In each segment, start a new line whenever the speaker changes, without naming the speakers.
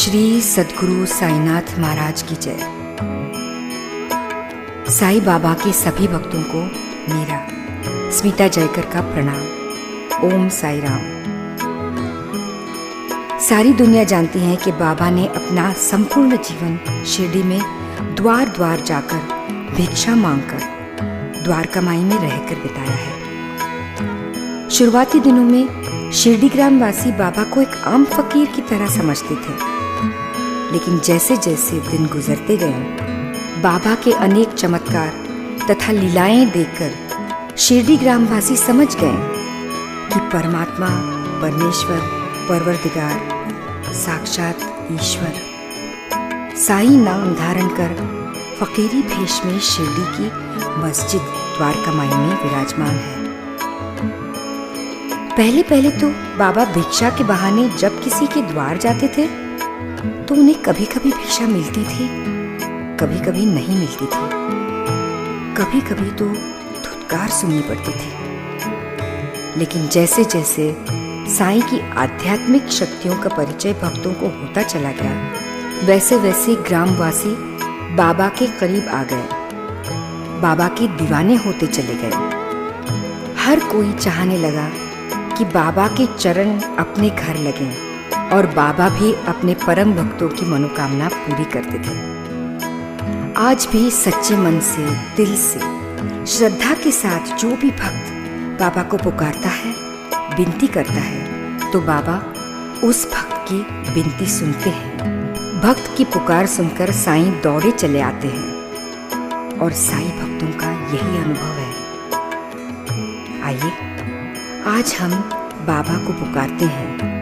श्री सद्गुरु साईनाथ महाराज की जय। साईं बाबा के सभी भक्तों को मेरा स्मिता जयकर का प्रणाम। ओम साई राम। सारी दुनिया जानती है कि बाबा ने अपना संपूर्ण जीवन शिरडी में द्वार द्वार जाकर भिक्षा मांगकर द्वारका माई में रहकर बिताया है। शुरुआती दिनों में शिरडी ग्राम वासी बाबा को एक आम फकीर की तरह समझते थे, लेकिन जैसे जैसे दिन गुजरते गए बाबा के अनेक चमत्कार तथा लीलाएं देखकर शिरडी ग्रामवासी समझ गए कि परमात्मा परमेश्वर परवरदिगार साक्षात ईश्वर साई नाम धारण कर फकीरी भेष में शिरडी की मस्जिद द्वारका माई में विराजमान है। पहले पहले तो बाबा भिक्षा के बहाने जब किसी के द्वार जाते थे तो उन्हें कभी कभी भिक्षा मिलती थी, कभी कभी नहीं मिलती थी, कभी कभी तो धुतकार सुननी पड़ती थी। लेकिन जैसे जैसे साईं की आध्यात्मिक शक्तियों का परिचय भक्तों को होता चला गया, वैसे वैसे ग्रामवासी बाबा के करीब आ गए, बाबा के दीवाने होते चले गए। हर कोई चाहने लगा कि बाबा के चरण अपने घर लगें और बाबा भी अपने परम भक्तों की मनोकामना पूरी करते थे। आज भी सच्चे मन से, दिल से, श्रद्धा के साथ जो भी भक्त बाबा को पुकारता है, विनती करता है, तो बाबा उस भक्त की विनती सुनते हैं। भक्त की पुकार सुनकर साईं दौड़े चले आते हैं और साईं भक्तों का यही अनुभव है। आइए आज हम बाबा को पुकारते हैं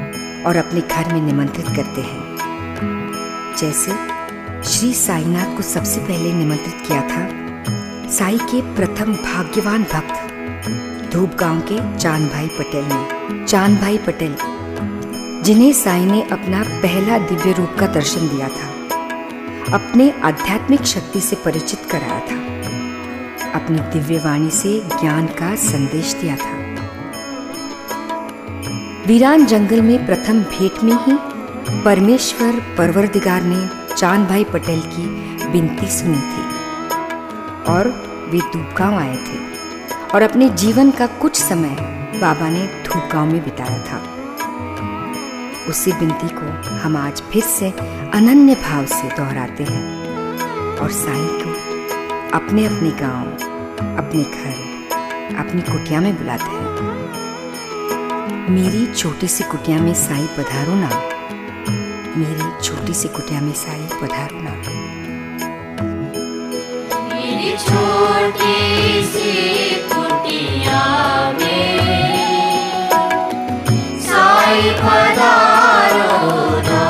और अपने घर में निमंत्रित करते हैं। जैसे श्री साईनाथ को सबसे पहले निमंत्रित किया था साई के प्रथम भाग्यवान भक्त धूप गांव के चांद भाई पटेल ने। चांद भाई पटेल जिन्हें साई ने अपना पहला दिव्य रूप का दर्शन दिया था, अपने आध्यात्मिक शक्ति से परिचित कराया था, अपनी दिव्य वाणी से ज्ञान का संदेश दिया था। वीरान जंगल में प्रथम भेंट में ही परमेश्वर परवरदिगार ने चांद भाई पटेल की विनती सुनी थी और वे धूपगांव आए थे और अपने जीवन का कुछ समय बाबा ने धूपगांव में बिताया था। उसी विनती को हम आज फिर से अनन्य भाव से दोहराते हैं और साईं को अपने अपने गांव, अपने घर, अपनी कुटिया में बुलाते हैं। मेरी छोटी सी कुटिया में साईं पधारो ना, मेरी छोटी सी कुटिया में साईं पधारो ना।
मेरी छोटी सी कुटिया में साईं पधारो ना,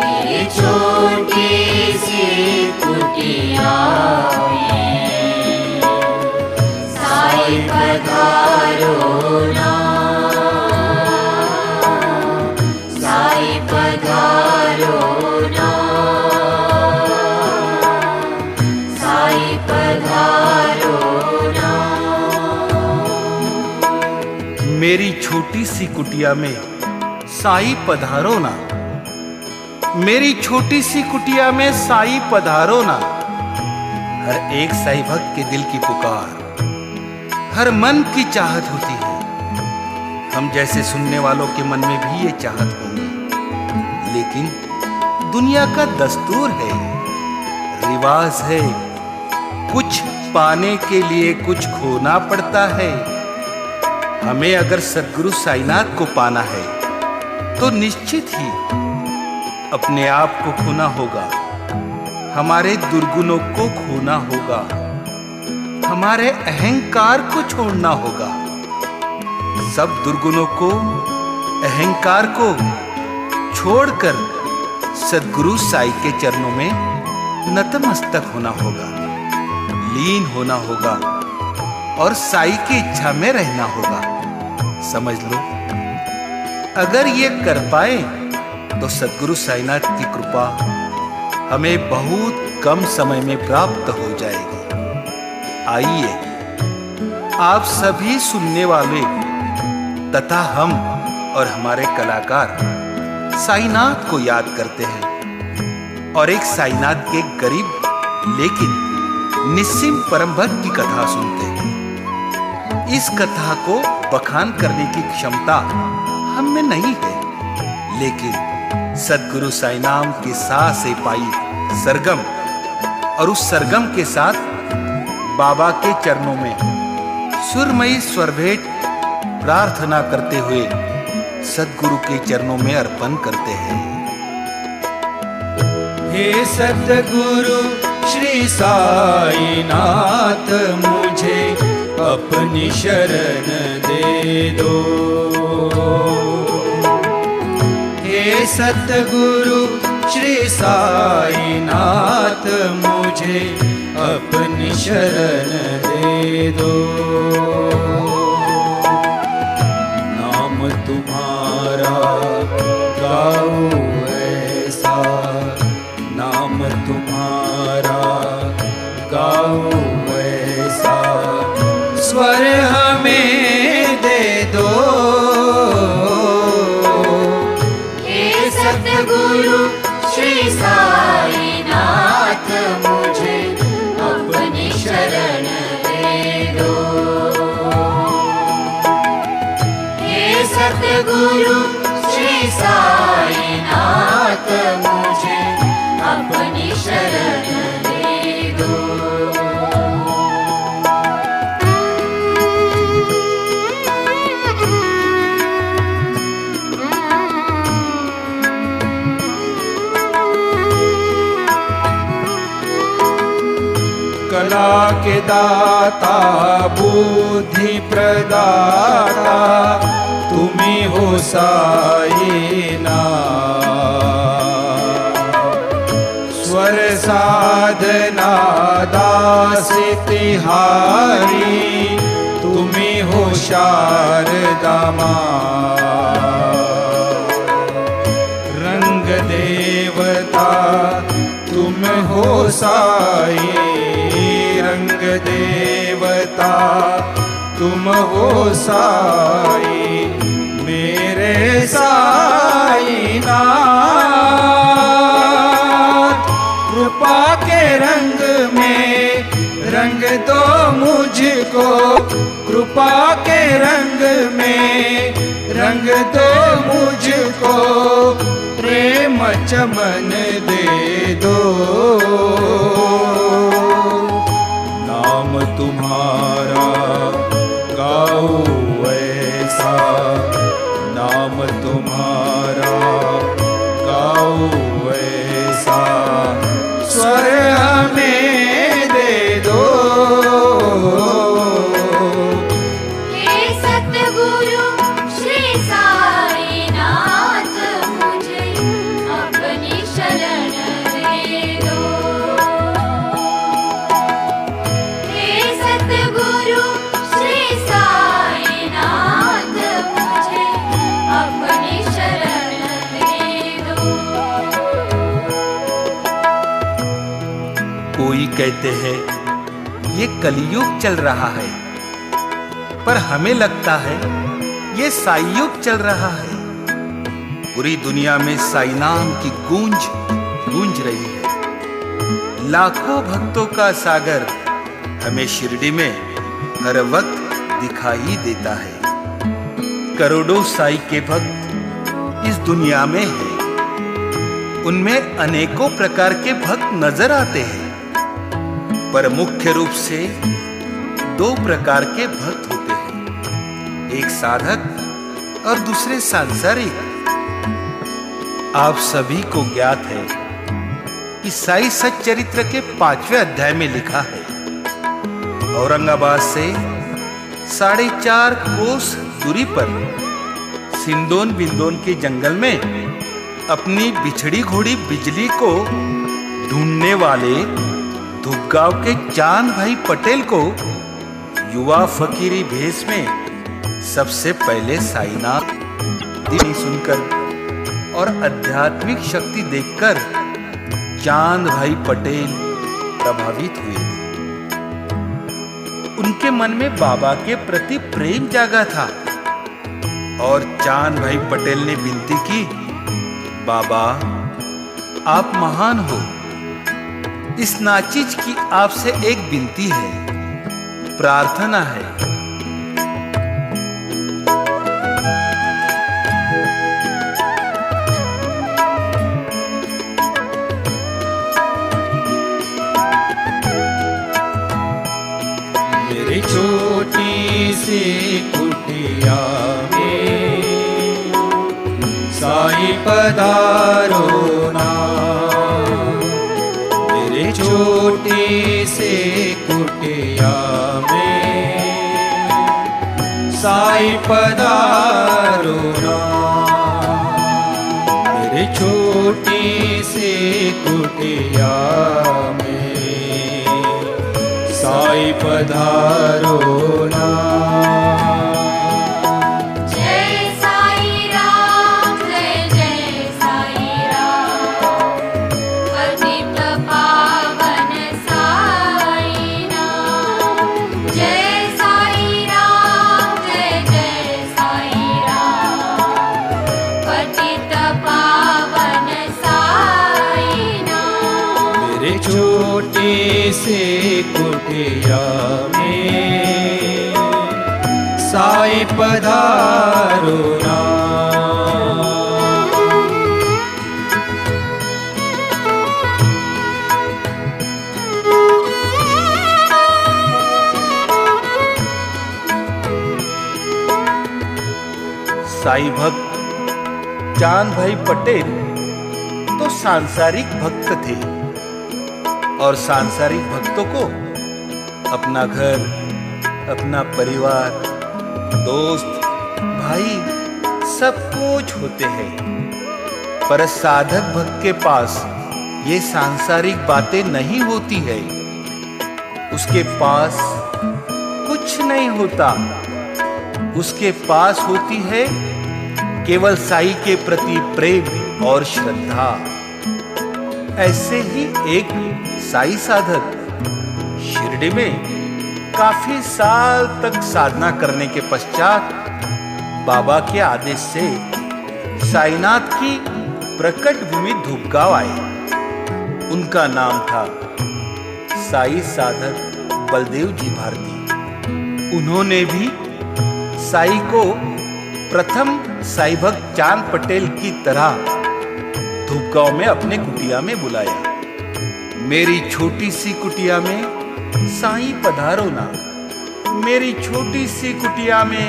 मेरी छोटी सी कुटिया में साईं पधारो ना, साईं पधारो ना, साईं पधारो ना।
मेरी छोटी सी कुटिया में साईं पधारो ना, मेरी छोटी सी कुटिया में साईं पधारो ना। हर एक साईं भक्त के दिल की पुकार, हर मन की चाहत होती है। हम जैसे सुनने वालों के मन में भी ये चाहत होगी, लेकिन दुनिया का दस्तूर है, रिवाज है, कुछ पाने के लिए कुछ खोना पड़ता है। हमें अगर सद्गुरु साईनाथ को पाना है तो निश्चित ही अपने आप को खोना होगा, हमारे दुर्गुणों को खोना होगा, हमारे अहंकार को छोड़ना होगा। सब दुर्गुणों को, अहंकार को छोड़कर सद्गुरु साईं के चरणों में नतमस्तक होना होगा, लीन होना होगा और साईं की इच्छा में रहना होगा। समझ लो, अगर ये कर पाए तो सद्गुरु साईनाथ की कृपा हमें बहुत कम समय में प्राप्त हो जाएगी। आइए आप सभी सुनने वाले तथा हम और हमारे कलाकार साईनाथ को याद करते हैं और एक साईनाथ के गरीब लेकिन निस्सीम परम भक्त की कथा सुनते हैं। इस कथा को बखान करने की क्षमता हम में नहीं है, लेकिन सद्गुरु साईनाम के साथ से पाई सरगम और उस सरगम के साथ बाबा के चरणों में सुरमयी स्वरभेट प्रार्थना करते हुए सद्गुरु के चरणों में अर्पण करते हैं।
हे सद्गुरु श्री साईनाथ, मुझे अपनी शरण दे दो। हे सद्गुरु श्री साईनाथ, मुझे अपनी शरण दे दो। नाम तुम्हारा गाऊं ऐसा, नाम तुम्हारा गाऊं ऐसा, स्वर हमें दे दो।
हे सद्गुरु श्री साईनाथ, मुझे अपनी शरण दे दो। हे सद्गुरु श्री साईनाथ, मुझे अपनी शरण दे दो।
कला के दाता बुद्धि प्रदाता, तुम्ही हो साईनाथ। स्वर साधना दास तिहारी, तुम्ही हो शारदा माँ। रंग देवता तुम हो साई, रंग देवता तुम हो साई, मेरे साईनाथ। कृपा के रंग में रंग दो मुझको, कृपा के रंग में रंग दो मुझको, प्रेम चमन दे दो। नाम तुम्हारा गाऊं ऐसा, नाम तुम्हारा गाऊं ऐसा, स्वर हमें दे दो।
हे सद्गुरु श्री साईनाथ, मुझे अपनी शरण दे दो। हे सद्गुरु श्री साईनाथ, मुझे अपनी शरण दे दो।
कोई कहते हैं ये कलयुग चल रहा है, पर हमें लगता है ये साईयुग चल रहा है। पूरी दुनिया में साई नाम की गूंज गूंज रही है। लाखों भक्तों का सागर हमें शिरडी में हर वक्त दिखाई देता है। करोड़ों साई के भक्त इस दुनिया में हैं। उनमें अनेकों प्रकार के भक्त नजर आते हैं, पर मुख्य रूप से दो प्रकार के भक्त होते हैं, एक साधक और दूसरे सांसारिक। आप सभी को ज्ञात है कि साई सच्चरित्र के 5वें अध्याय में लिखा है, औरंगाबाद से 4.5 कोस दूरी पर सिंदोन बिंदोन के जंगल में अपनी बिछड़ी घोड़ी बिजली को ढूंढने वाले धुपगांव के चांद भाई पटेल को युवा फकीरी भेष में सबसे पहले साईनाथ दी सुनकर और आध्यात्मिक शक्ति देखकर चांद भाई पटेल प्रभावित हुए थे। उनके मन में बाबा के प्रति प्रेम जागा था और चांद भाई पटेल ने विनती की बाबा, आप महान हो। इस नाचीज की आपसे एक विनती है, प्रार्थना है।
मेरी छोटी सी कुटिया में साईं पधारो ना। मेरी छोटी सी कुटिया में साईं पधारो ना। मेरी छोटी सी कुटिया में साईं पधारो ना।
जय साई राम, जय जय साई राम, पतित पावन साई नाम। जय साई राम, जय जय साई राम, पतित पावन साई नाम।
मेरे छोटे से कुटिया में साईं पधारो ना।
साईं भक्त चांद भाई पटेल तो सांसारिक भक्त थे और सांसारिक भक्तों को अपना घर, अपना परिवार, दोस्त, भाई सब कुछ होते हैं। पर साधक भक्त के पास ये सांसारिक बातें नहीं होती है। उसके पास कुछ नहीं होता। उसके पास होती है केवल साईं के प्रति प्रेम और श्रद्धा। ऐसे ही एक साईं साधक शिरडी में काफी साल तक साधना करने के पश्चात बाबा के आदेश से साईनाथ की प्रकट भूमि धूपगांव आए। उनका नाम था साईं साधक बलदेव जी भारती। उन्होंने भी साईं को प्रथम साईं भक्त चांद पटेल की तरह धूपगांव में अपने कुटिया में बुलाया। मेरी छोटी सी कुटिया में साईं पधारो ना। मेरी छोटी सी कुटिया में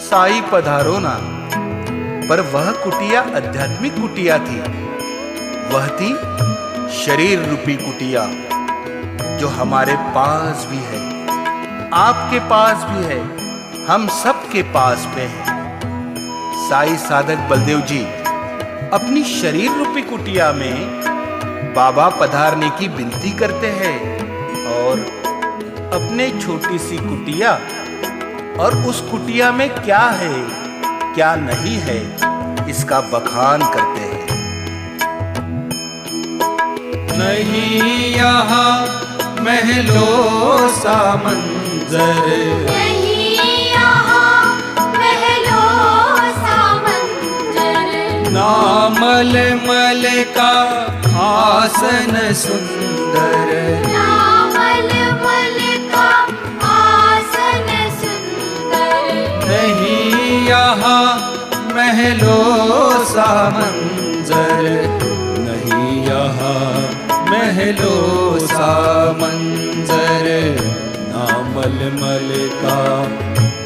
साईं पधारो ना। पर वह कुटिया आध्यात्मिक कुटिया थी। वह थी शरीर रूपी कुटिया, जो हमारे पास भी है, आपके पास भी है, हम सबके पास में है। साईं साधक बलदेव जी अपनी शरीर रूपी कुटिया में बाबा पधारने की विनती करते हैं और अपने छोटी सी कुटिया और उस कुटिया में क्या है, क्या नहीं है, इसका बखान करते हैं।
नहीं यहाँ महलों सा मंजर,
नहीं यहाँ महलों सा मंजर,
ना मलमल का आसन सुंदर।
ना मलमल का आसन सुंदर,
नहीं यहाँ महलों सा मंजर, नहीं यहाँ महलों सा मंजर, ना मलमल का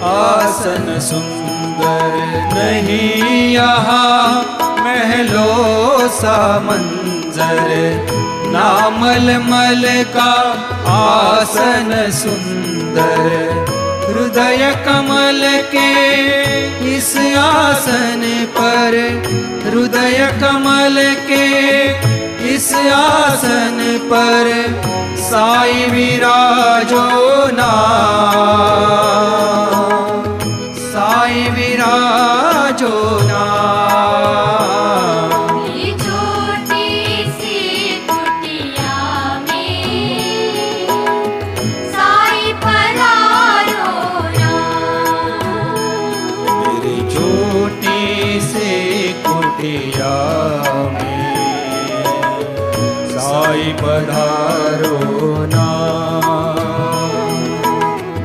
आसन सुंदर। नहीं यहाँ महलों सा मंजर, ना मलमल का आसन सुंदर। हृदय कमल के इस आसन पर, हृदय कमल के इस आसन पर साईं विराजो ना, साईं विराजो ना।
ये छोटी सी कुटिया में साईं पधारो ना।
मेरी छोटी सी कुटिया साई पधारो ना।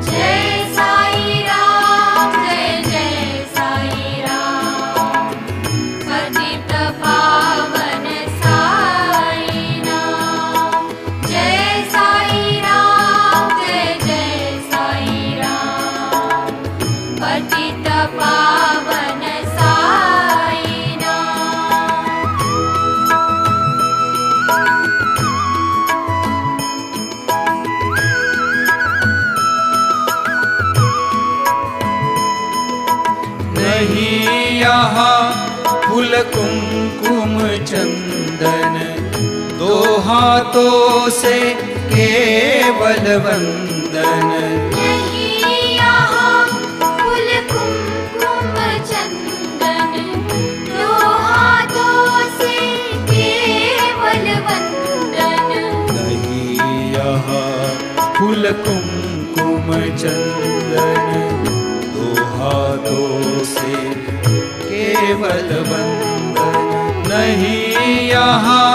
जय साई राम, जय जय साई राम, पतित पावन साई नाम। जय साई राम, जय जय साई राम, पतित पावन साई नाम।
नहीं यहाँ फूल कुमकुम चंदन, दो हाथों से केवल वंदन।
नहीं यहाँ फूल कुमकुम चंदन, दो हाथों से केवल वंदन।
नहीं यहाँ फूल कुमकुम चंदन, दो हाथों से केवल वंदन। नहीं यहाँ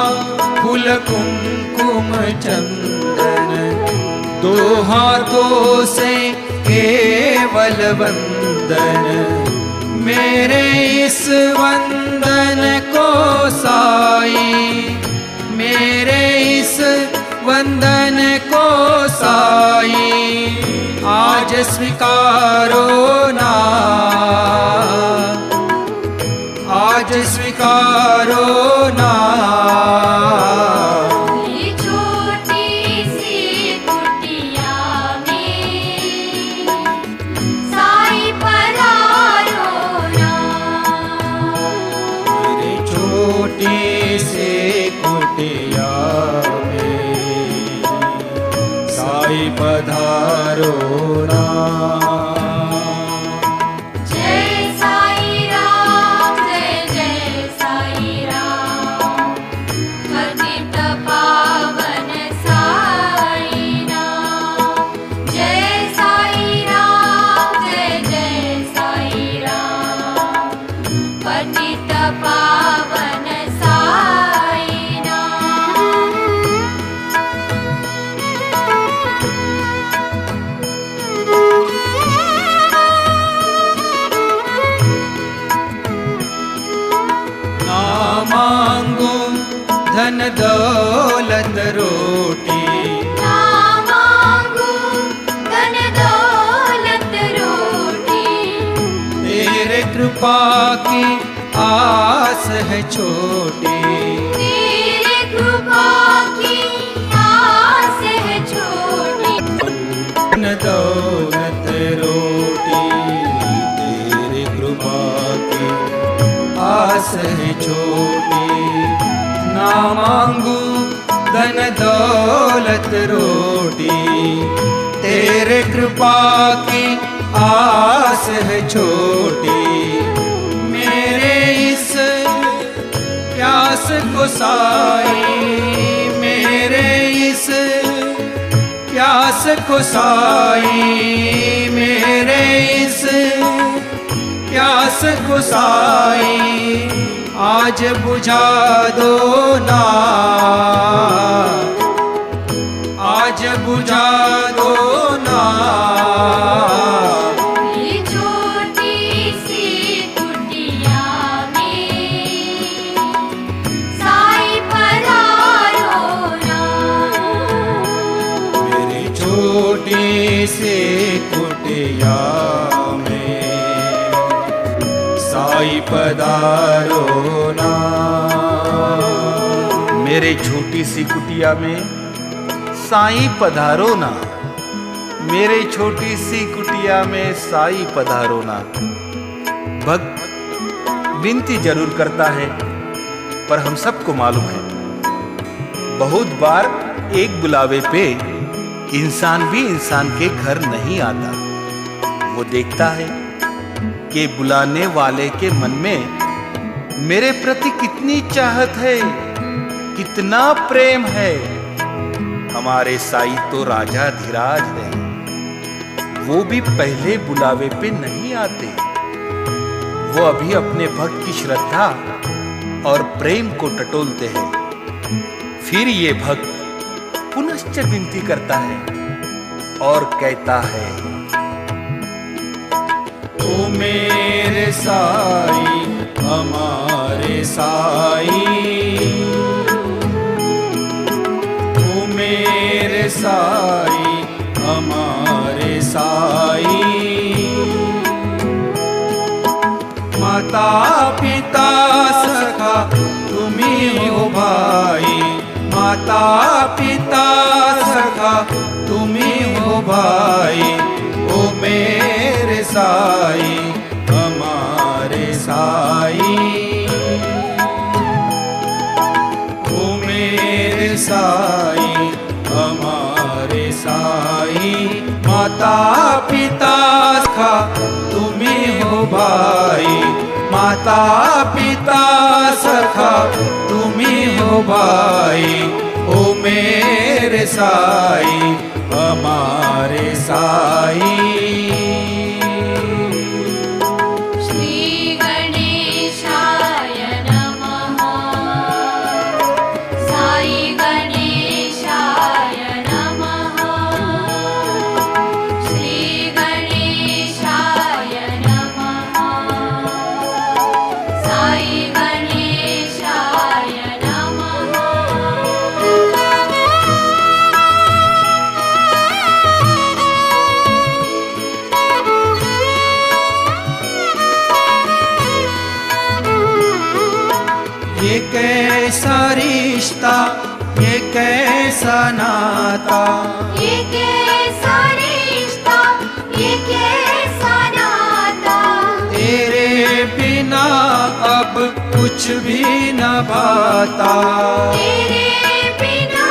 फूल कुमकुम चंदन, दो हाथों से केवल वंदन। मेरे इस वंदन को साई, मेरे इस वंदन को साई, आज स्वीकारो ना, आज स्वीकारो ना।
ये छोटी सी कुटिया में साई पधारो ना।
मेरे छोटी से कुटिया में साई पधारो ना।
जय साई राम, जय जय साई राम, पतित पावन साई नाम। जय साई राम, जय जय साई राम, पतित पावन साई नाम।
ना मांगू धन दौलत रोटी,
ना मांगू धन दौलत रोटी,
तेरे कृपा की आस है छोटी।
तेरे कृपा की आस है छोटी।
धन दौलत रोटी, तेरे कृपा की आस है छोटी। ना मांगू धन दौलत रोटी, तेरे कृपा की आस है छोटी। मेरे इस प्यास को साई, मेरे इस प्यास को साई, मेरे इस प्यास को साई, आज बुझा दो ना, आज बुझा दो ना।
ये छोटी सी कुटिया में साई पधारो ना।
मेरी छोटी सी कुटिया में साई पधारो ना।
मेरे छोटी सी कुटिया में साई पधारो ना। मेरे छोटी सी कुटिया में साई पधारो ना। भक्त विनती जरूर करता है, पर हम सबको मालूम है बहुत बार एक बुलावे पे इंसान भी इंसान के घर नहीं आता। वो देखता है कि बुलाने वाले के मन में मेरे प्रति कितनी चाहत है, कितना प्रेम है। हमारे साई तो राजा धीराज है, वो भी पहले बुलावे पे नहीं आते। वो अभी अपने भक्त की श्रद्धा और प्रेम को टटोलते हैं, फिर ये भक्त पुनश्च विनती करता है और कहता है,
ओ मेरे साई हमारे साई, ओ मेरे साई हमारे साई, माता पिता सखा तुम्ही हो भाई, माता पिता सखा तुम्ही हो भाई, ओ मेरे साई हमारे साई, ओ मेरे साई हमारे साई, माता पिता सखा तुम्ही हो भाई, माता पिता सखा तुम्ही हो भाई, ओ मेरे साई हमारे साई।
श्री गणेशाय नमः, साई गणेशाय नमः, श्री गणेशाय नमः, साई गणेशाय नमः।
ये कैसा रिश्ता, ये कैसा नाता,
ये कैसा रिश्ता, ये कैसा नाता,
तेरे बिना अब कुछ भी न भाता,
तेरे बिना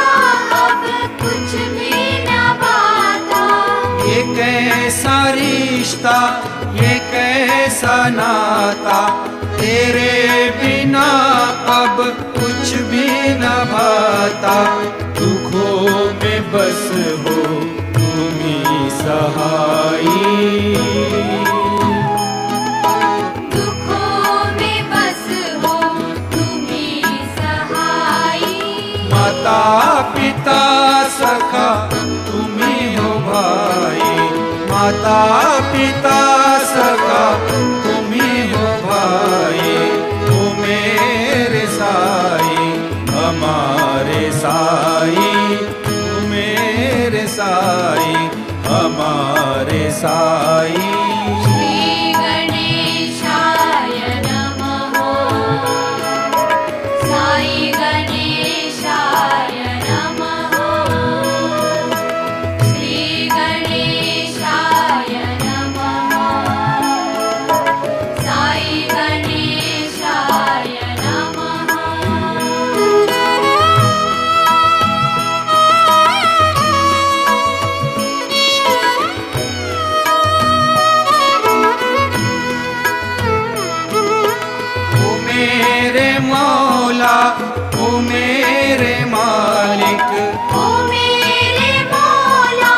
अब कुछ भी न बाता।
ये कैसा रिश्ता, ये कैसा नाता, तेरे बिना अब कुछ भी न भाता, दुखों में बस हो तुम्ही सहाई,
दुखों में बस हो तुम्ही सहाई,
माता पिता सखा तुम्ही हो भाई, माता पिता सखा तुम्ही हो भाई, ओ मेरे साई हमारे साई, ओ मेरे साई हमारे साई।
श्री गणेशाय नमः, साई गणेशाय नमः, श्री गणेशाय नमः, साई गणेशाय नमः।
ओ मेरे मौला, ओ मेरे मालिक,
ओ मेरे मौला,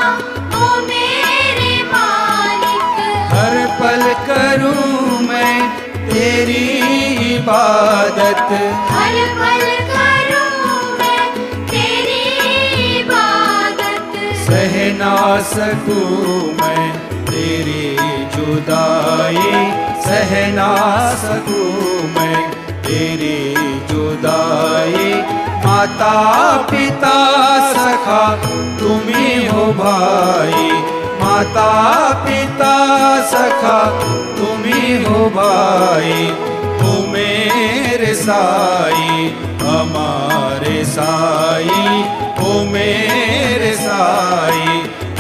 ओ मेरे मालिक,
हर पल करूं मैं तेरी इबादत,
हर पल करूं मैं तेरी इबादत,
सह ना सकूं मैं तेरी जुदाई, सह ना सकूं मैं तेरी जुदाई, माता पिता सखा तुम्ही हो भाई, माता पिता सखा तुम्ही हो भाई, ओ मेरे साई हमारे साई, ओ मेरे साई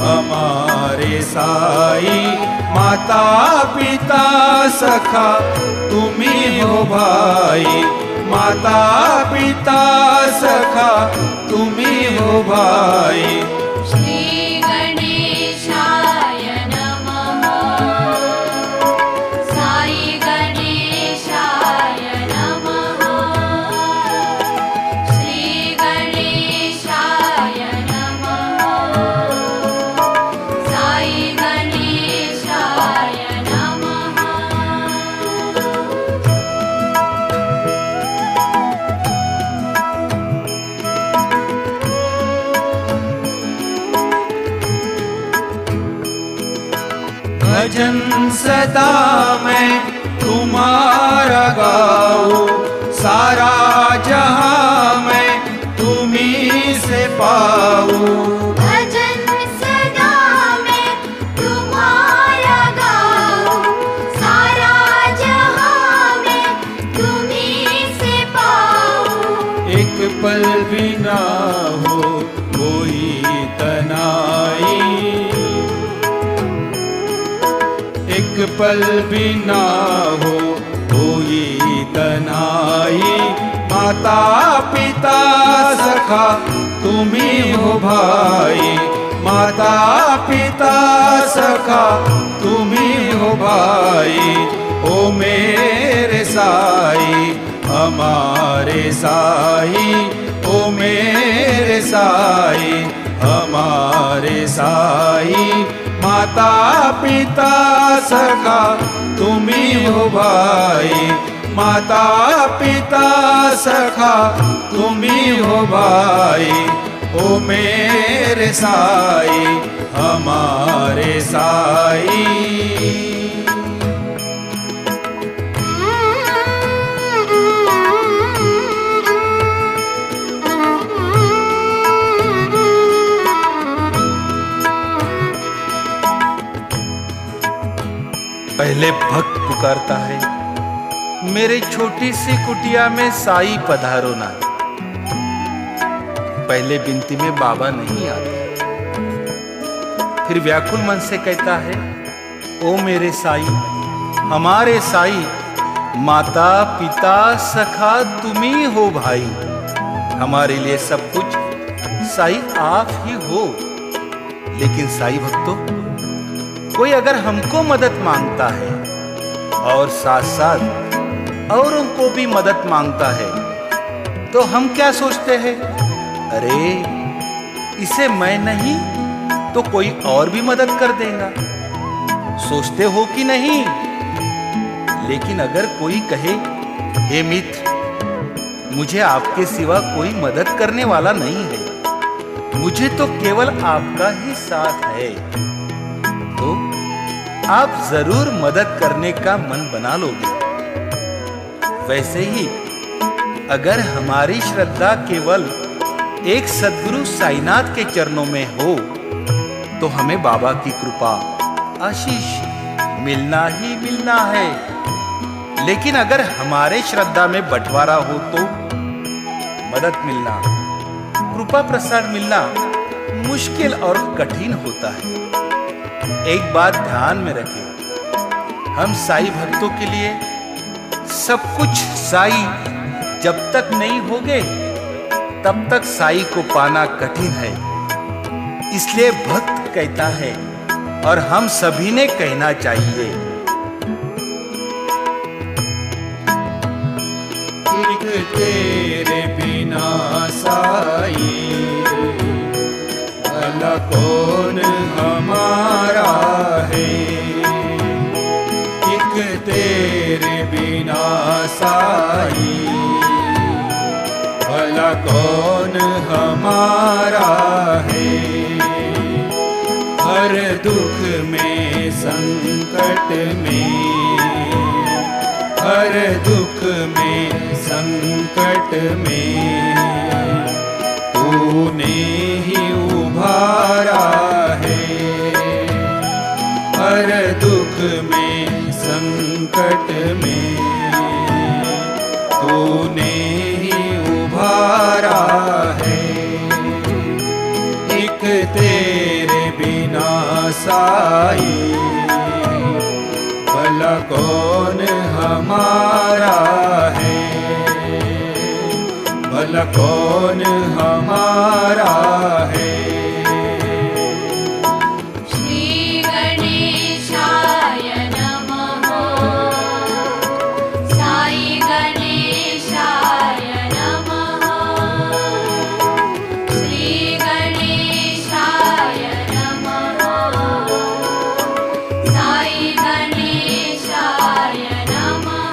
हमारे साई, माता पिता सखा तुम्ही हो भाई, माता पिता सखा तुम्ही हो भाई।
श्री गणेशाय नमः, साई गणेशाय नमः, श्री गणेशाय नमः, साई गणेशाय नमः।
पल भी ना हो कोई तन्हाई, माता पिता सखा तुम ही हो भाई, माता पिता सखा तुम ही हो भाई। ओ मेरे साई हमारे साई, ओ मेरे साई हमारे साई, माता पिता सखा तुम ही हो भाई, माता पिता सखा तुम ही हो भाई। ओ मेरे साई हमारे साई।
पहले भक्त पुकारता है, मेरे छोटी सी कुटिया में साई पधारो ना। पहले विनती में बाबा नहीं आते, फिर व्याकुल मन से कहता है, ओ मेरे साई हमारे साई, माता पिता सखा तुम ही हो भाई, हमारे लिए सब कुछ साई आप ही हो। लेकिन साई भक्तों, कोई अगर हमको मदद मांगता है और साथ साथ औरों को भी मदद मांगता है, तो हम क्या सोचते हैं, अरे इसे मैं नहीं तो कोई और भी मदद कर देगा, सोचते हो कि नहीं। लेकिन अगर कोई कहे, हे मित्र मुझे आपके सिवा कोई मदद करने वाला नहीं है, मुझे तो केवल आपका ही साथ है, तो आप जरूर मदद करने का मन बना लोगे। वैसे ही अगर हमारी श्रद्धा केवल एक सद्गुरु साईनाथ के चरणों में हो, तो हमें बाबा की कृपा आशीष मिलना ही मिलना है। लेकिन अगर हमारे श्रद्धा में बंटवारा हो, तो मदद मिलना, कृपा प्रसाद मिलना मुश्किल और कठिन होता है। एक बात ध्यान में रखें, हम साई भक्तों के लिए सब कुछ साई जब तक नहीं होगे तब तक साई को पाना कठिन है। इसलिए भक्त कहता है और हम सभी ने कहना चाहिए,
एक तेरे बिना साई भला कौन हमारा है, एक तेरे बिना साई भला कौन हमारा है। हर दुख में संकट में, हर दुख में संकट में तूने ही उभारा है। हर दुख में संकट में तूने ही उभारा है। एक तेरे बिना साई भला कौन हमारा है, भला कौन हमारा है।
श्री गणेशाय नमः, साई गणेशाय नमः, श्री गणेशाय नमः, साई गणेशाय नमः।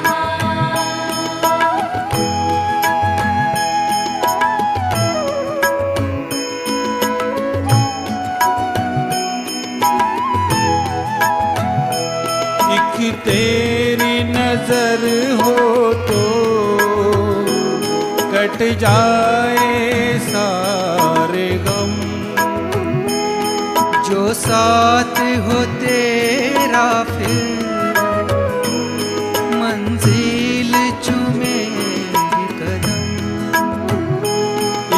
एक तेरी नजर हो तो कट जाए सारे गम, जो साथ हो तेरा फिर मंजिल चूमे कदम।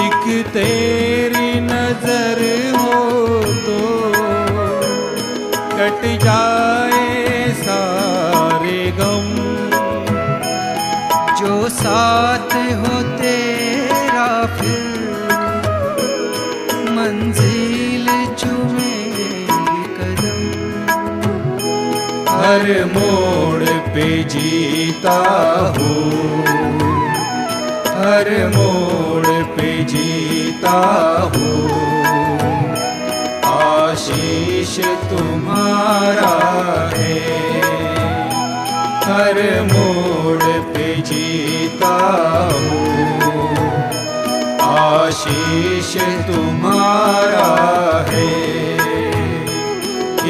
एक तेरी नजर हो तो कट जाए सारे है गम, जो साथ हो तेरा फिर मंजिल चूमेगी कदम। हर मोड़ पे जीता हूँ, हर मोड़ पे जीता हूँ, आशीष तुम्हारा है। हर मोड़ पे जीता हूँ, आशीष तुम्हारा है।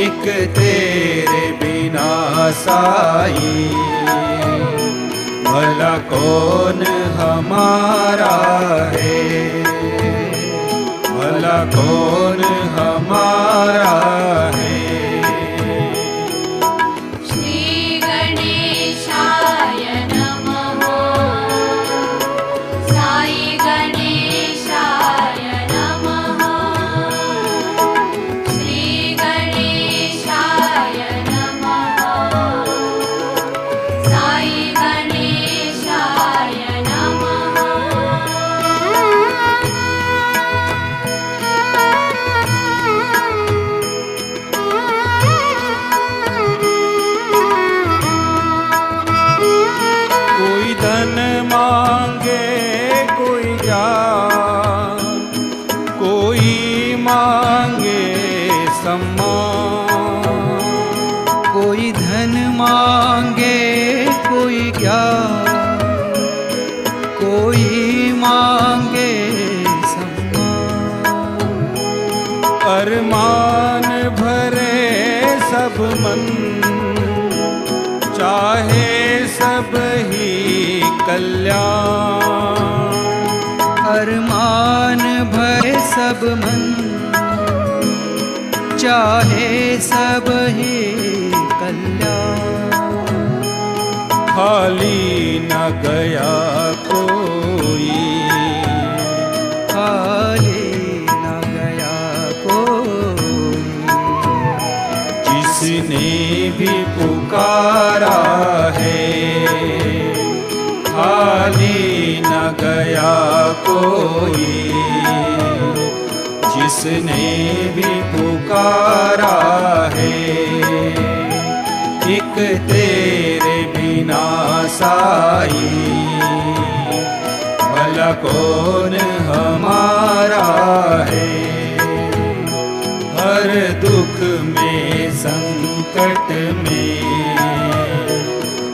एक तेरे बिना साई, भला कौन हमारा है, भला कौन हमारा है।
श्री गणेशाय नमः। साई गणेशाय नमः। श्री गणेशाय नमः। साई गणेशाय नमः।
कोई धन मांगे कोई ज्ञान, कोई मांगे सम्मान। कोई धन मांगे कोई ज्ञान, कोई मांगे सम्मान। अरमान भरे सब मन, चाहे सब ही कल्याण। अरमान भरे सब मन, चाहे सब ही कल्याण। खाली न गया कोई, खाली न गया कोई, जिसने भी पुकारा है। खाली न गया कोई, जिसने भी पुकारा है। एक तेरे बिना साई, भला कौन हमारा है। हर दुख में संकट में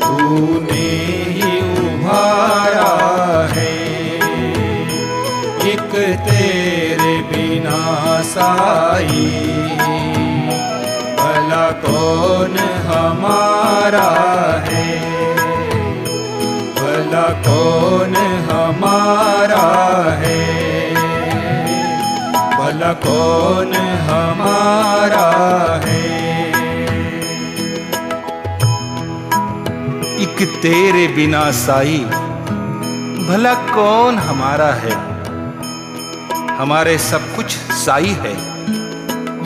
तूने ही उभारा है। एक तेरे बिना साई, भला कौन हमारा है, भला कौन हमारा है, भला कौन हमारा है।
एक तेरे बिना साई, भला कौन हमारा है। हमारे सब कुछ साई है,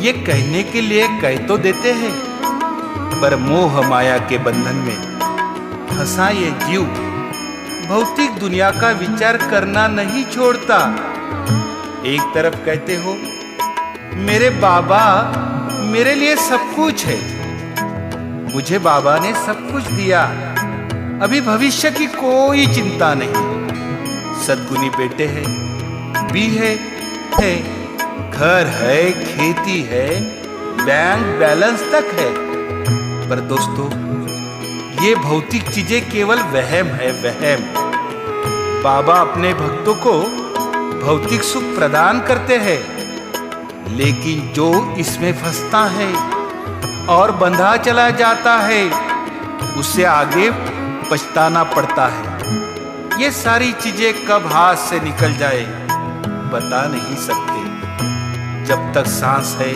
ये कहने के लिए कह तो देते हैं, पर मोह माया के बंधन में फंसा ये जीव भौतिक दुनिया का विचार करना नहीं छोड़ता। एक तरफ कहते हो मेरे बाबा मेरे लिए सब कुछ है, मुझे बाबा ने सब कुछ दिया, अभी भविष्य की कोई चिंता नहीं। सद्गुनी बेटे हैं, भी है, घर है, खेती है, बैंक बैलेंस तक है। पर दोस्तों, ये भौतिक चीजें केवल वहम है, वहम। बाबा अपने भक्तों को भौतिक सुख प्रदान करते हैं, लेकिन जो इसमें फंसता है और बंधा चला जाता है, उससे आगे पछताना पड़ता है। ये सारी चीजें कब हाथ से निकल जाए बता नहीं सकते। जब तक सांस है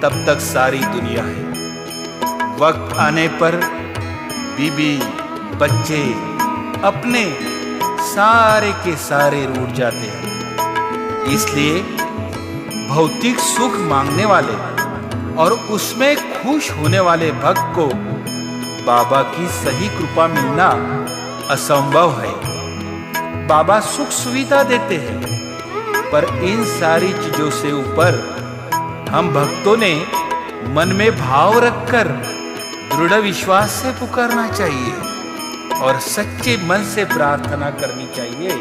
तब तक सारी दुनिया है। वक्त आने पर बीबी बच्चे अपने सारे के सारे रूठ जाते हैं। इसलिए भौतिक सुख मांगने वाले और उसमें खुश होने वाले भक्त को बाबा की सही कृपा मिलना असंभव है। बाबा सुख सुविधा देते हैं, पर इन सारी चीजों से ऊपर हम भक्तों ने मन में भाव रखकर दृढ़ विश्वास से पुकारना चाहिए और सच्चे मन से प्रार्थना करनी चाहिए।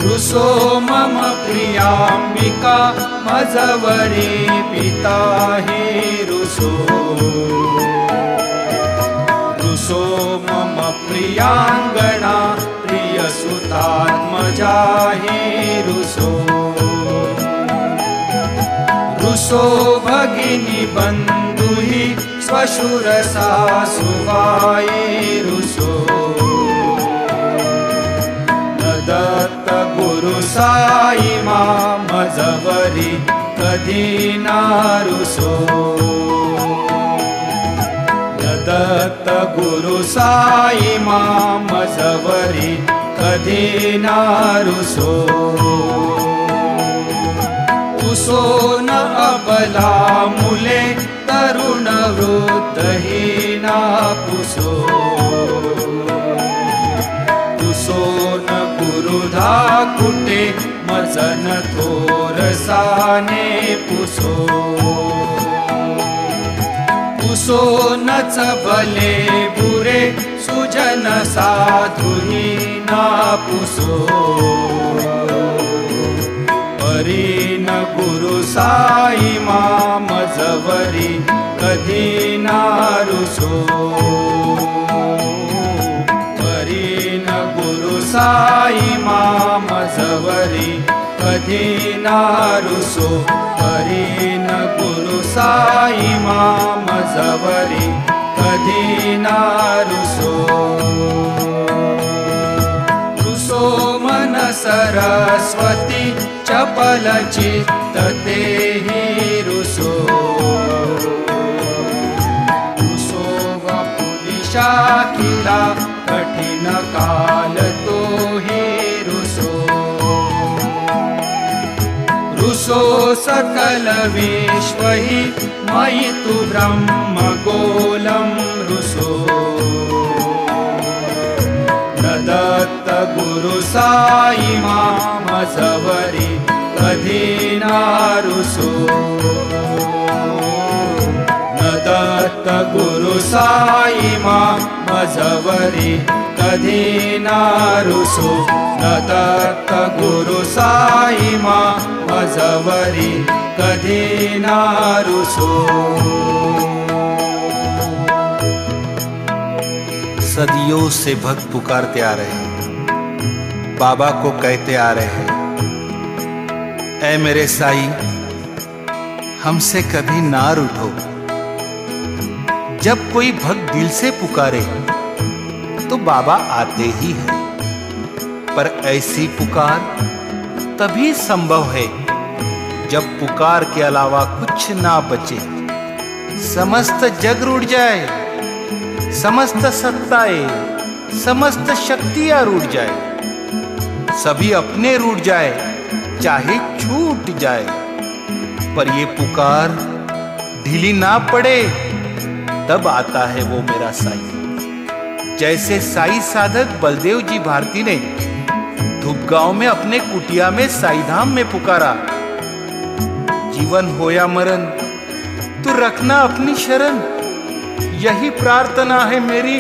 रुसो मम प्रियाम्बिका मजवरी पिता हि रुसो। रुसो मम प्रियांगना प्रियसुतात्मजा हि रुसो। रुसो भगिनी बंधु हि श्वशुर सासुवाई रुसो। दत्त गुरु साई मजवरी कधी ना रुसो। दत्त गुरु साई मजवरी कधी ना रुसो। तुसो न अबला मुले तरुण वृद्ध ही ना पुसो। तुसो न गुरुधा कुटे मजन थोरसाने पुसो। तुसो न चबले बुरे सुजन साधुही ना पुसो। परी न गुरु साई मजवरी कधी ना रुसो। परी न गुरु साई मजवरी कधी ना रुसो। परी न गुरु साई मजवरी कधी ना रुसो। रुसो मन सरस्वती चपल चित्त तेहि रुसो। रुसो वपुदिशा किला कठिन काल तो ही रुसो। रुसो सकल विश्व ही मयि तु ब्रह्म गोलम रुसो। दत्त गुरु साई मजवरी कधी ना रुसो। दत्त गुरु साई मजवरी कधी ना रुसो। दत्त गुरु साई मजवरी कधी ना रुसो।
सदियों से भक्त पुकारते आ रहे हैं, बाबा को कहते आ रहे हैं, ऐ मेरे साईं हमसे कभी ना रूठो। जब कोई भक्त दिल से पुकारे तो बाबा आते ही हैं, पर ऐसी पुकार तभी संभव है जब पुकार के अलावा कुछ ना बचे। समस्त जग रूठ जाए, समस्त सत्ताएं समस्त शक्तियां रूठ जाए, सभी अपने रूठ जाए चाहे छूट जाए, पर ये पुकार ढीली ना पड़े तब आता है वो मेरा साईं। जैसे साई साधक बलदेव जी भारती ने धूपगांव में अपने कुटिया में साईधाम में पुकारा, जीवन हो या मरण तू रखना अपनी शरण। यही प्रार्थना है मेरी,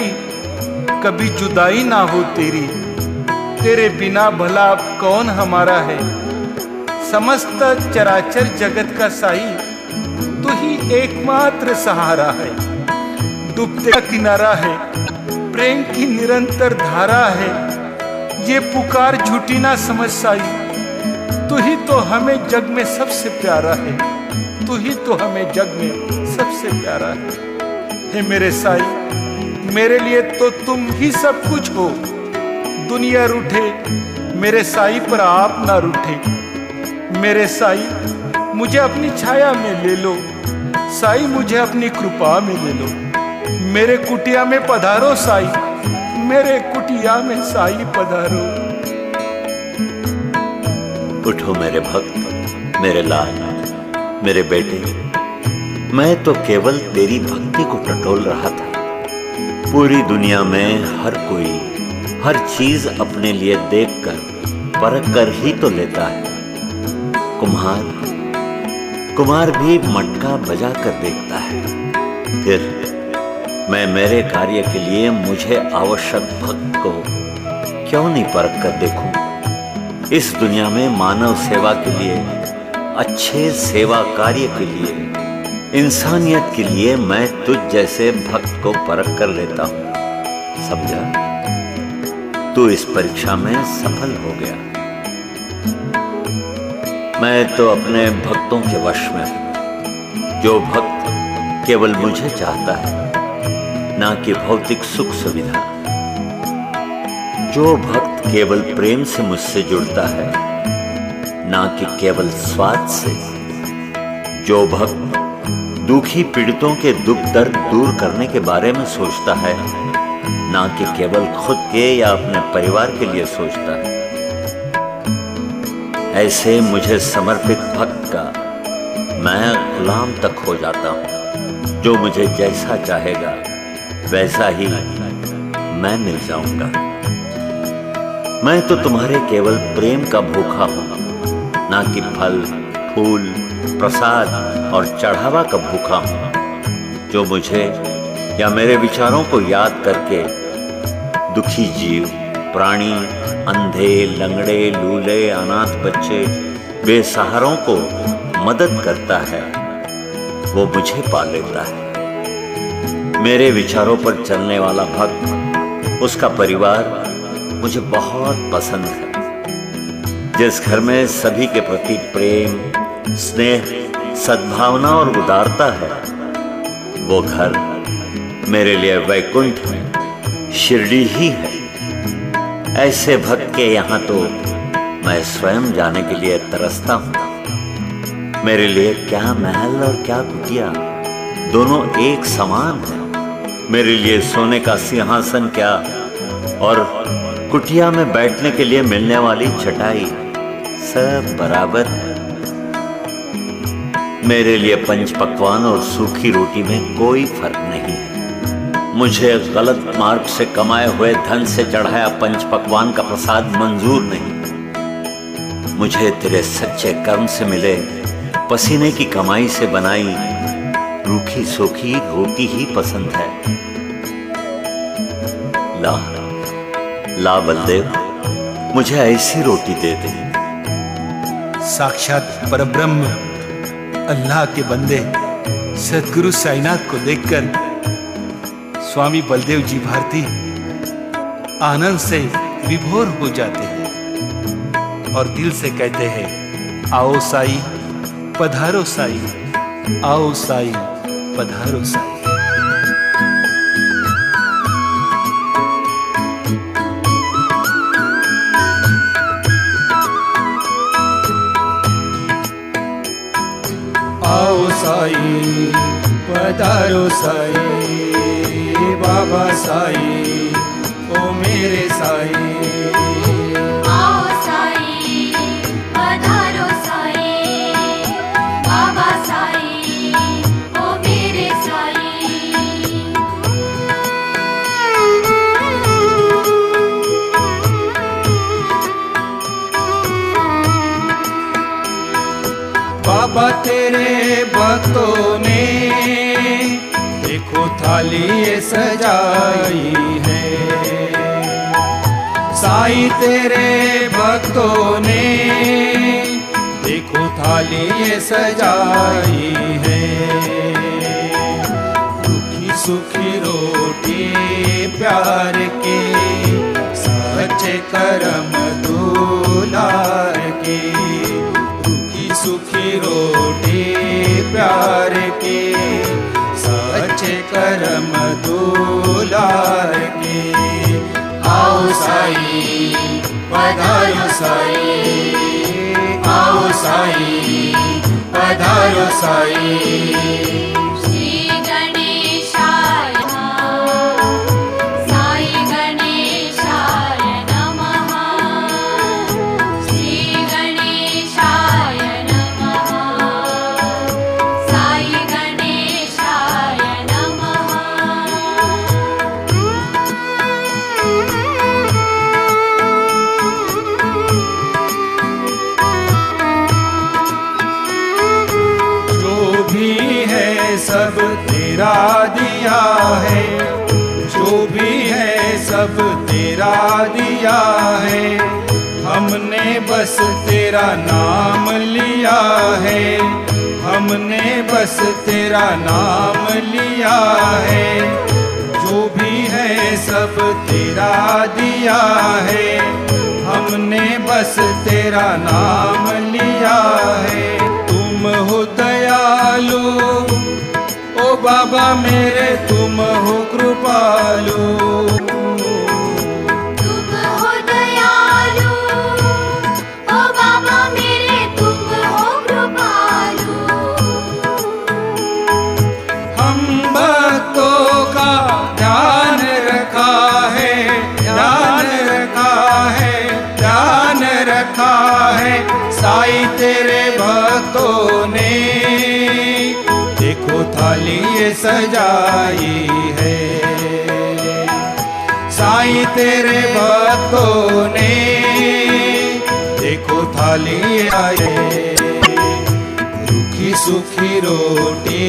कभी जुदाई ना हो तेरी, तेरे बिना भला अब कौन हमारा है। समस्त चराचर जगत का साई तू ही एकमात्र सहारा है। डूबते का किनारा है, प्रेम की निरंतर धारा है। ये पुकार झूठी ना समझ साई, तू ही तो हमें जग में सबसे प्यारा है। तू ही तो हमें जग में सबसे प्यारा है। हे मेरे साई, मेरे लिए तो तुम ही सब कुछ हो। दुनिया रूठे मेरे साई पर आप ना रूठे। मेरे साई मुझे अपनी छाया में ले लो, साई मुझे अपनी कृपा में ले लो। मेरे कुटिया में पधारो साई, मेरे कुटिया में साई पधारो।
उठो मेरे भक्त, मेरे लाल, मेरे बेटे, मैं तो केवल तेरी भक्ति को टटोल रहा था। पूरी दुनिया में हर कोई हर चीज अपने लिए देखकर परख कर ही तो लेता है। कुम्हार भी मटका बजा कर देखता है। फिर मैं मेरे कार्य के लिए मुझे आवश्यक भक्त को क्यों नहीं परख कर देखूं? इस दुनिया में मानव सेवा के लिए, अच्छे सेवा कार्य के लिए, इंसानियत के लिए मैं तुझ जैसे भक्त को परख कर लेता हूं। समझा? तू इस परीक्षा में सफल हो गया। मैं तो अपने भक्तों के वश में हूं। जो भक्त केवल मुझे चाहता है, ना कि भौतिक सुख सुविधा। जो भक्त केवल प्रेम से मुझसे जुड़ता है, ना कि केवल स्वाद से। जो भक्त दुखी पीड़ितों के दुख दर्द दूर करने के बारे में सोचता है, ना कि केवल खुद के या अपने परिवार के लिए सोचता है। ऐसे मुझे समर्पित भक्त का मैं गुलाम तक हो जाता हूं। जो मुझे जैसा चाहेगा वैसा ही मैं मिल जाऊंगा। मैं तो तुम्हारे केवल प्रेम का भूखा हूं, ना कि फल, फूल, प्रसाद और चढ़ावा का भूखा हूं। जो मुझे या मेरे विचारों को याद करके दुखी जीव, प्राणी, अंधे, लंगड़े, लूले, अनाथ बच्चे, बेसहारों को मदद करता है, वो मुझे पा लेता है। मेरे विचारों पर चलने वाला भक्त, उसका परिवार मुझे बहुत पसंद है। जिस घर में सभी के प्रति प्रेम, स्नेह, सद्भावना और उदारता है, वो घर मेरे लिए वैकुंठ है, शिरडी ही है। ऐसे भक्त के यहाँ तो मैं स्वयं जाने के लिए तरसता हूँ। मेरे लिए क्या महल और क्या कुटिया, दोनों एक समान है। मेरे लिए सोने का सिंहासन क्या और कुटिया में बैठने के लिए मिलने वाली चटाई, सब बराबर है। मेरे लिए पंच पकवान और सूखी रोटी में कोई फर्क नहीं है। मुझे गलत मार्ग से कमाए हुए धन से चढ़ाया पंच पकवान का प्रसाद मंजूर नहीं। मुझे तेरे सच्चे कर्म से मिले पसीने की कमाई से बनाई रूखी सूखी रोटी ही पसंद है। ला बलदेव, मुझे ऐसी रोटी दे दे।
साक्षात परब्रह्म अल्लाह के बंदे सदगुरु साईनाथ को देखकर स्वामी बलदेव जी भारती आनंद से विभोर हो जाते हैं और दिल से कहते हैं, आओ साई पधारो साई, आओ साई पधारो साई।
आओ साई पधारो साई, बाबा साई ओ मेरे साई।
आओ साई पधारो साई, बाबा साई ओ मेरे साई।
बाबा तेरे भक्तों ने देखो थाली ये सजाई है। साई तेरे भक्तों ने देखो थाली ये सजाई है। रूखी सूखी रोटी प्यार के, सच्चे कर्म दुलार के। रूखी सूखी रोटी प्यार के, सच्चे कर्म दुलार के। आओ साई पधारो साई, आओ साई पधारो साई।
श्री गणेशाय साई गणेशाय नमः। श्री गणेशाय नमः, साई गणेशाय
सब तेरा दिया है, जो भी है सब तेरा दिया है। हमने बस तेरा नाम लिया है, हमने बस तेरा नाम लिया है। जो भी है सब तेरा दिया है, हमने बस तेरा नाम लिया है। तुम हो दयालु ओ बाबा मेरे, तुम हो कृपालु।
तुम हो दयालु ओ बाबा मेरे, तुम हो कृपालु।
हम भक्तों का ध्यान रखा है, ध्यान रखा है, ध्यान रखा है। साईं तेरे भक्तों ने देखो थाली ये सजाई है। साईं तेरे भक्तों ने देखो थाली आए। रूखी सूखी रोटी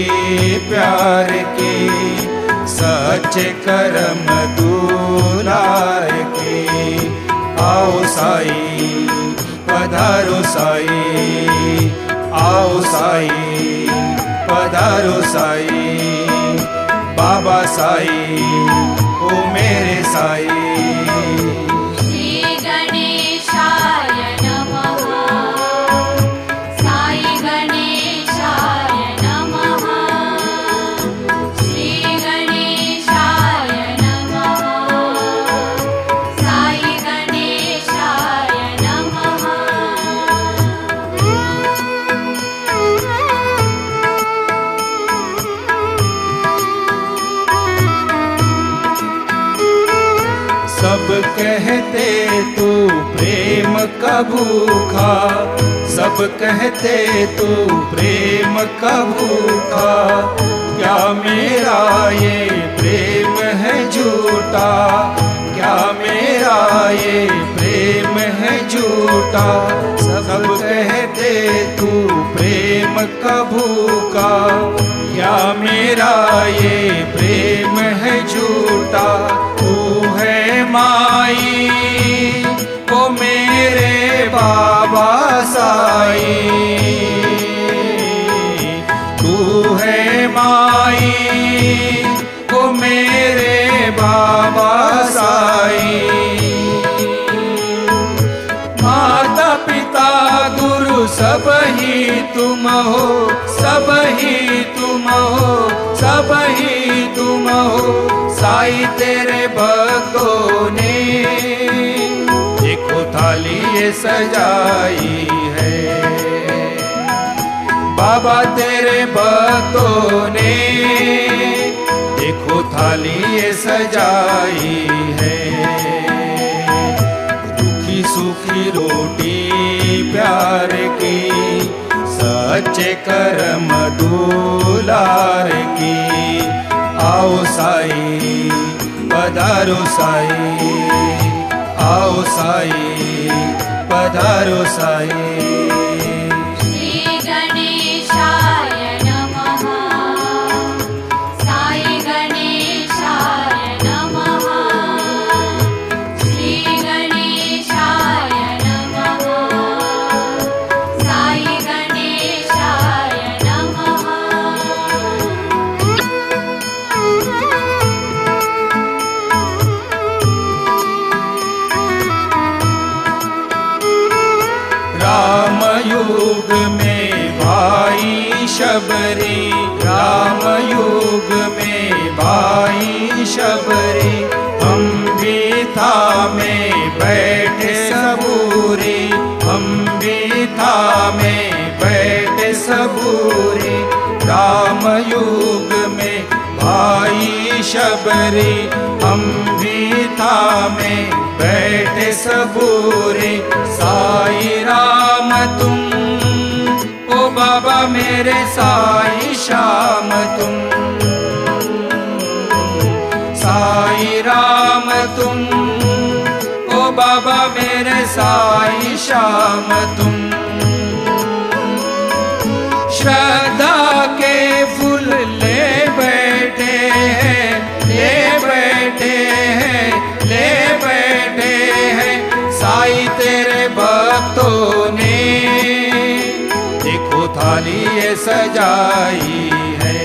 प्यार की, सच्चे कर्म दुलार के। आओ साईं पधारो साईं, आओ साईं पधारो साईं। बाबा साईं ओ मेरे साईं।
श्री गणेशाय नमः, साई गणेशाय नमः। श्री गणेशाय नमः, साई गणेशाय नमः।
सब कहते तू प्रेम का भूखा, सब कहते तू प्रेम का भूखा। क्या मेरा ये प्रेम है झूठा, क्या मेरा ये प्रेम है झूठा। सब कहते तू प्रेम का भूखा, क्या मेरा ये प्रेम है झूठा। तू है माई ओ मेरे बाबा साईं, तू है माई ओ मेरे बाबा साईं। माता पिता गुरु सब ही तुम हो, सब ही तुम हो, सब ही तुम हो। साईं तेरे भक्तों ने देखो थाली ये सजाई है। बाबा तेरे भक्तों ने देखो थाली ये सजाई है। रूखी सूखी रोटी प्यार की, सच्चे कर्म दुलार की। आओ साईं पधारो साईं, आओ साईं पधारो साईं।
श्री गणेशाय नमः, साई गणेशाय नमः। श्री गणेशाय नमः, साई गणेशाय नमः।
राम युग में भाई शबरी, राम युग में भाई शबरी। हम भी था में बैठे सबूरी, हम भी था में बैठे सबूरी। राम युग में भाई शबरी, हम भी था में बैठे सबूरी। साई राम तुम ओ बाबा मेरे, साई श्याम तुम। साई राम तुम ओ बाबा मेरे, साई श्याम तुम। श्रद्धा के फूल ले सजाई है।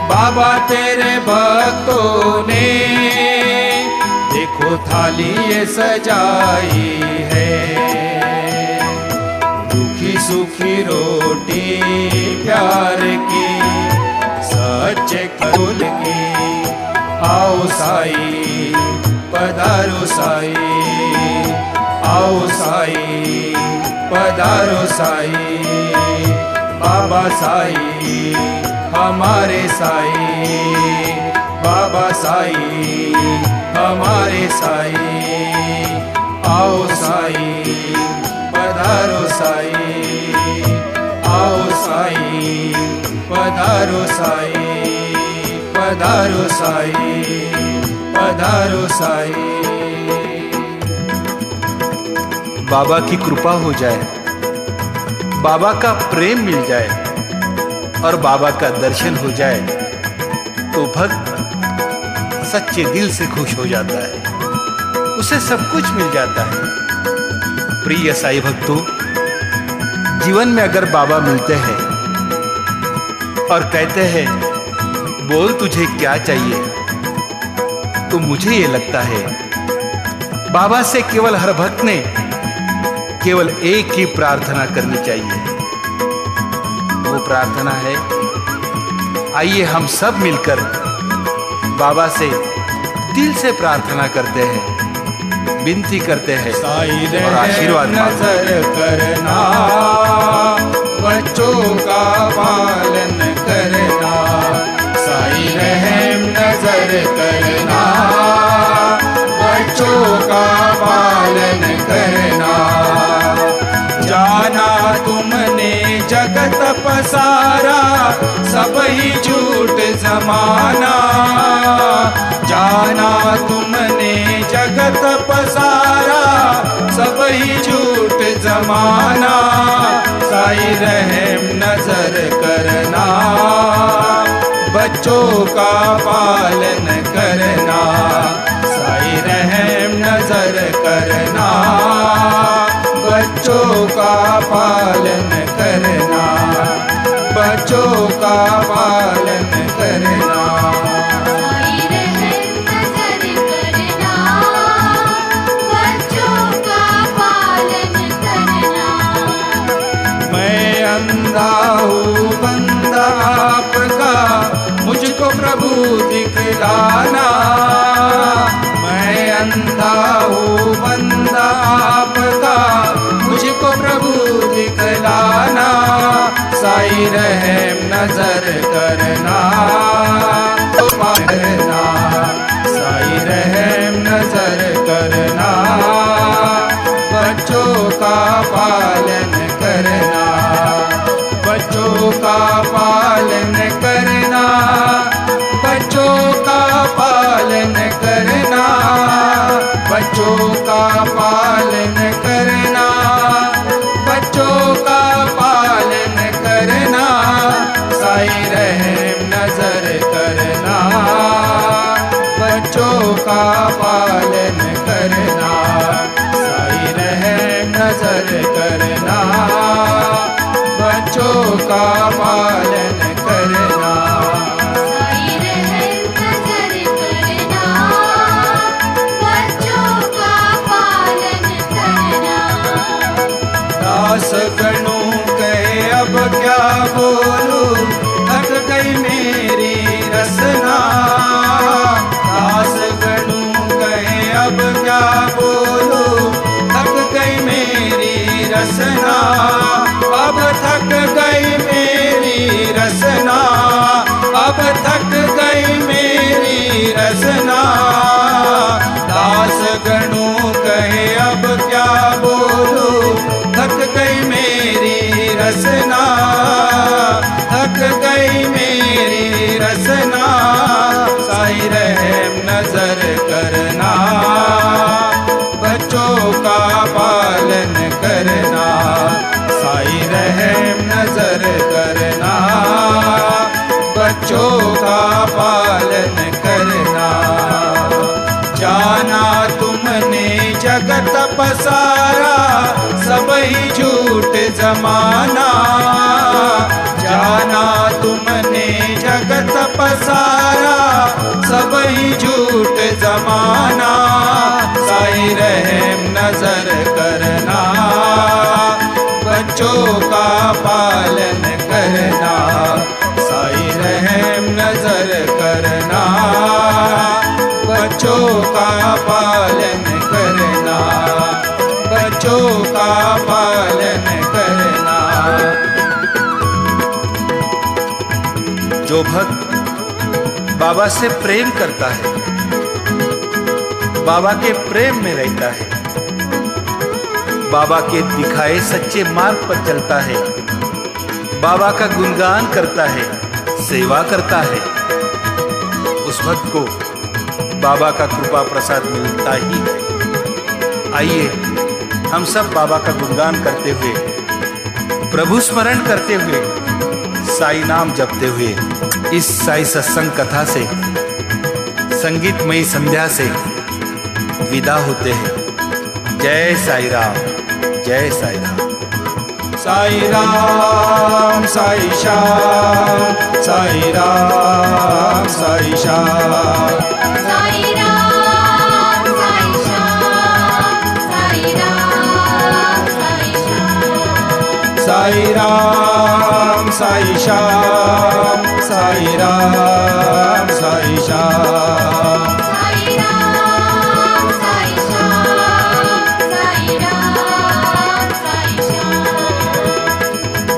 बाबा तेरे भक्तों ने देखो थाली ये सजाई है। रूखी सूखी रोटी प्यार की सच्चे कबूल की। आओ साई पधारो साई, आओ साई पधारो साई। बाबा साई हमारे साई, बाबा साई हमारे साई। आओ साई पधारो साई, आओ साई पधारो साई, पधारो साई, पधारो साई।
बाबा की कृपा हो जाए, बाबा का प्रेम मिल जाए और बाबा का दर्शन हो जाए तो भक्त सच्चे दिल से खुश हो जाता है, उसे सब कुछ मिल जाता है। प्रिय साईं भक्तों, जीवन में अगर बाबा मिलते हैं और कहते हैं बोल तुझे क्या चाहिए, तो मुझे ये लगता है बाबा से केवल हर भक्त ने केवल एक ही प्रार्थना करनी चाहिए। वो प्रार्थना है, आइए हम सब मिलकर बाबा से दिल से प्रार्थना करते हैं, विनती करते हैं और आशीर्वाद
नजर करना, बच्चों का पालन करना। साईं रहम नजर करना, बच्चों का पालन करना। जाना तुमने जगत पसारा, सब ही झूठ जमाना। जाना तुमने जगत पसारा, सब ही झूठ जमाना। साईं रहम नजर करना, बच्चों का पालन करना। साईं रहम नजर करना, बच्चों का पालन करना, बच्चों का पालन करना।
साईं रहम नजर करना, बच्चों का पालन करना।
मैं अंधा हूँ बंदा आपका, मुझको प्रभु दिखलाना। मैं अंधा हूँ बंदा आपका, मुझको प्रभु दिखलाना। साईं रहम नजर करना, करना। साईं रहम नजर करना, बच्चों का पालन करना, बच्चों का पालन करना, बच्चों का पालन करना, बच्चों का पालन करना, बच्चों का पालन करना। साईं रहम नजर करना, बच्चों का पालन करना। साईं रहम नजर करना, बच्चों का पालन करना।
साईं रहम नजर करना, बच्चों का पालन करना।
दास गणों कहे अब क्या बोलूं, थक गई मेरी रसना। दास गणों कहे अब क्या बोलूं, थक गई मेरी रसना। अब थक गई मेरी रसना, अब थक गई मेरी रसना। दास गणों कहे अब क्या बोलूं, थक गई मेरी रसना, थक गई मेरी रसना। साईं रहम नजर करना, बच्चों का पालन करना। साईं रहम नजर करना, बच्चों का पालन करना। जाना तुमने जगत पसारा, सब ही झूठ जमाना।
जो भक्त बाबा से प्रेम करता है, बाबा के प्रेम में रहता है, बाबा के दिखाए सच्चे मार्ग पर चलता है, बाबा का गुणगान करता है, सेवा करता है, उस भक्त को बाबा का कृपा प्रसाद मिलता ही है। आइए हम सब बाबा का गुणगान करते हुए, प्रभु स्मरण करते हुए, साई नाम जपते हुए इस साई सत्संग कथा से, संगीतमयी संध्या से विदा होते हैं। जय साई राम, जय साई राम।
साई राम साई श्याम, साई राम साई श्याम,
साई राम साई श्याम, साई राम साई श्याम,
साई राम साई श्याम, साई राम साई श्याम,
साई राम साई श्याम, साई राम साई श्याम।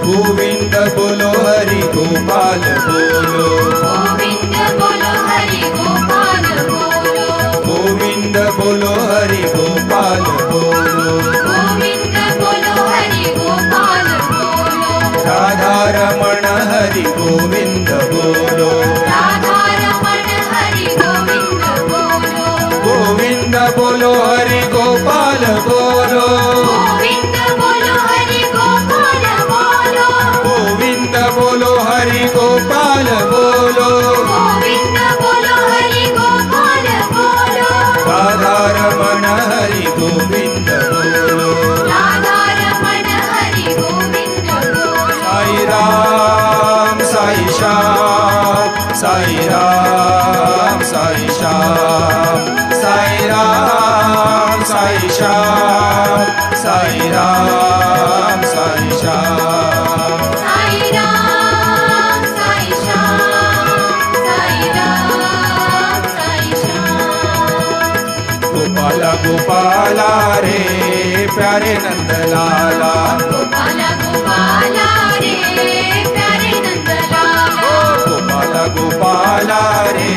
गोविंद बोलो हरि गोपाल बोलो,
गोविंद बोलो हरि गोपाल बोलो,
गोविंद बोलो हरि गोपाल बोलो,
गोविंद बोलो हरि गोपाल बोलो,
राधा रमण हरि गोविंद बोलो,
राधा रमण हरि गोविंद बोलो,
गोविंद बोलो हरि गोपाल बोलो,
गोविंद बोलो हरि गोपाल बोलो,
गोविंद बोलो हरि गोपाल बोलो,
गोविंद बोलो हरि गोपाल बोलो,
राधा रमण हरि गोविंद बोलो,
राधा रमण हरि गोविंद बोलो।
साई राम साई श्याम, साई राम साई श्याम, साई राम साई श्याम, साई राम साई श्याम,
साई राम साई श्याम, साई राम साई श्याम।
गोपाला गोपाला रे प्यारे नंद लाला,
गोपाला गोपाला रे प्यारे नंद लाला,
गोपाला गोपाला रे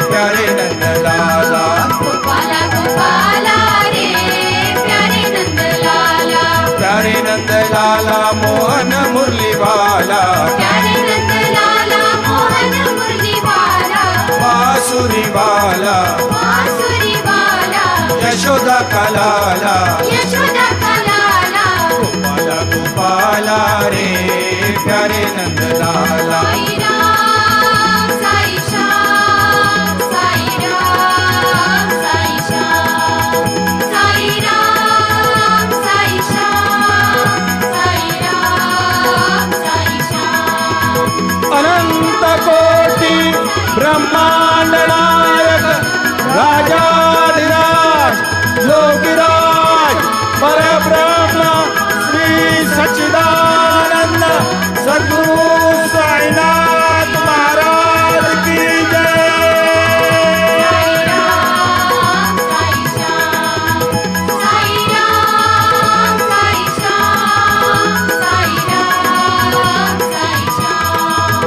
प्यारे नंद लाला,
गोपाला गोपाला रे प्यारे नंद लाला,
प्यारे नंद लाला मोहन मुरली वाला,
प्यारे नंद लाला मोहन मुरली वाला,
बांसुरी वाला,
बांसुरी वाला,
यशोदा का लाला,
यशोदा का लाला।
गोपाला गोपाला रे प्यारे नंद लाला,
साई राम साई श्याम, साई राम साई श्याम, साई राम साई श्याम, साई राम साई श्याम।
अनंत कोटि ब्रह्मांड नायक राजाधिराज योगिराज परब्रह्म श्री सच्चिदानंद सद्गुरु साईनाथ महाराज की जय।
साई राम साई श्याम, साई राम साई श्याम, साई राम साई श्याम,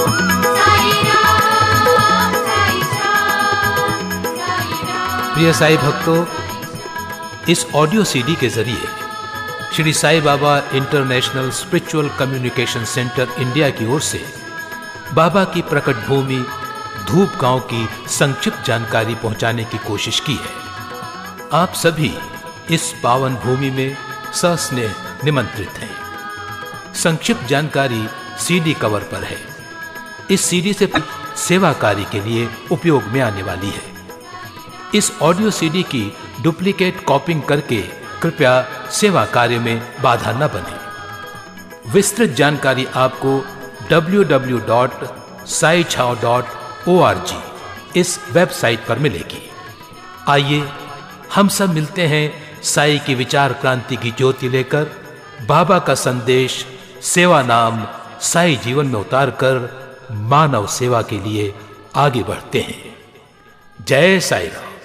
साई राम साई श्याम, साई राम।
प्रिय साई भक्तों, इस ऑडियो सीडी के जरिए Shri Sai Baba international spiritual communication centre India की ओर से बाबा की प्रकट भूमि धूप गांव की संक्षिप्त जानकारी पहुंचाने की कोशिश की है। आप सभी इस पावन भूमि में सस्नेह निमंत्रित हैं। संक्षिप्त जानकारी सीडी कवर पर है। इस सीडी से सेवा कार्य के लिए उपयोग में आने वाली है। इस ऑडियो सीडी की डुप्लीकेट कॉपिंग करके कृपया सेवा कार्य में बाधा न बने। विस्तृत जानकारी आपको www.saichhao.org इस वेबसाइट पर मिलेगी। आइए हम सब मिलते हैं साई की विचार क्रांति की ज्योति लेकर बाबा का संदेश सेवा नाम साई जीवन में उतारकर मानव सेवा के लिए आगे बढ़ते हैं। जय साई राम।